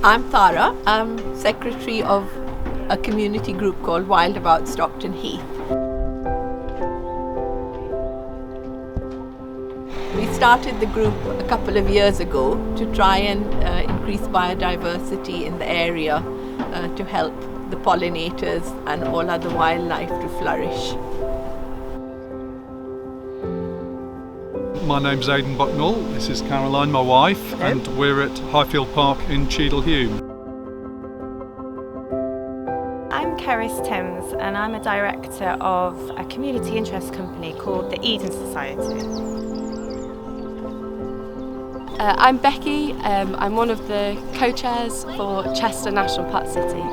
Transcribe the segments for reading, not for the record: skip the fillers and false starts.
I'm Tara. I'm secretary of a community group called Wild About Stockton Heath. We started the group a couple of years ago to try and increase biodiversity in the area to help the pollinators and all other wildlife to flourish. My name's Aidan Bucknell, this is Caroline, my wife, and we're at Highfield Park in Cheadle-Hulme. I'm Keris Timms and I'm a director of a community interest company called the Eden Society. I'm Becky, I'm one of the co-chairs for Cheshire National Park City.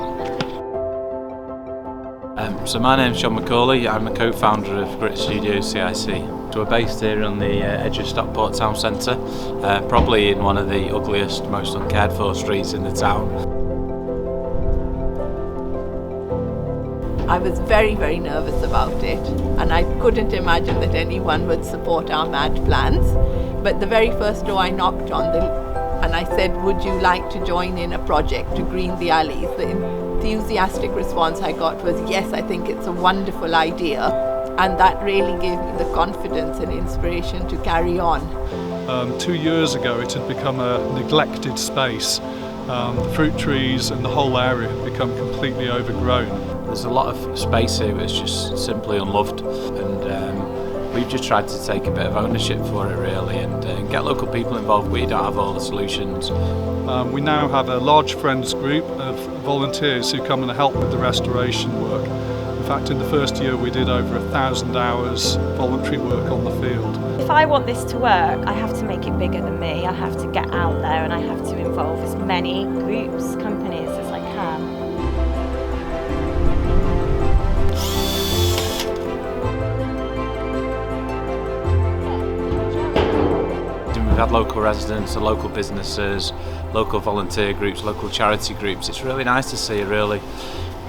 So my name's John McCauley, I'm a co-founder of Grit Studio CIC. So we're based here on the edge of Stockport Town Centre, probably in one of the ugliest, most uncared for streets in the town. I was very, very nervous about it, and I couldn't imagine that anyone would support our mad plans. But the very first door I knocked on, and I said, would you like to join in a project to green the alleys? The enthusiastic response I got was, yes, I think it's a wonderful idea. And that really gave me the confidence and inspiration to carry on. 2 years ago it had become a neglected space. The fruit trees and the whole area had become completely overgrown. There's a lot of space here that's just simply unloved, and we've just tried to take a bit of ownership for it really and get local people involved. We don't have all the solutions. We now have a large friends group of volunteers who come and help with the restoration work. In fact, in the first year we did over 1,000 hours voluntary work on the field. If I want this to work, I have to make it bigger than me. I have to get out there and I have to involve as many groups, companies as I can. We've had local residents, local businesses, local volunteer groups, local charity groups. It's really nice to see a really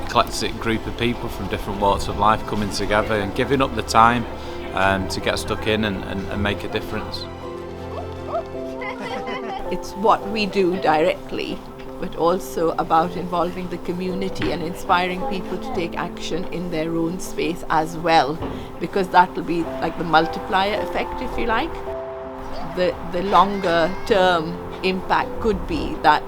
eclectic group of people from different walks of life coming together and giving up the time to get stuck in and make a difference. It's what we do directly, but also about involving the community and inspiring people to take action in their own space as well, because that will be like the multiplier effect, if you like. The longer term impact could be that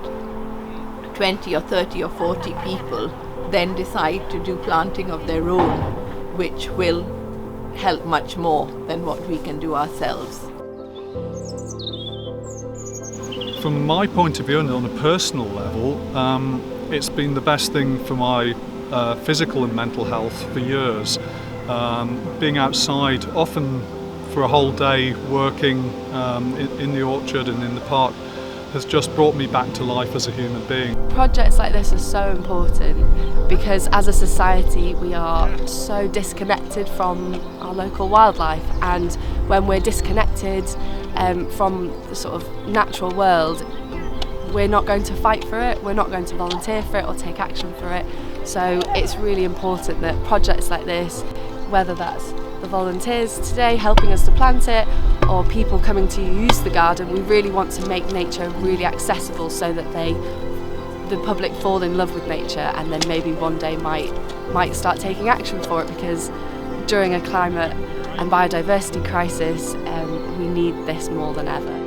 20 or 30 or 40 people then decide to do planting of their own, which will help much more than what we can do ourselves. From my point of view and on a personal level, it's been the best thing for my physical and mental health for years. Being outside, often for a whole day working in the orchard and in the park, has just brought me back to life as a human being. Projects like this are so important because as a society we are so disconnected from our local wildlife, and when we're disconnected from the sort of natural world, we're not going to fight for it, we're not going to volunteer for it or take action for it. So it's really important that projects like this, whether that's the volunteers today helping us to plant it or people coming to use the garden, we really want to make nature really accessible so that the public fall in love with nature and then maybe one day might start taking action for it, because during a climate and biodiversity crisis we need this more than ever.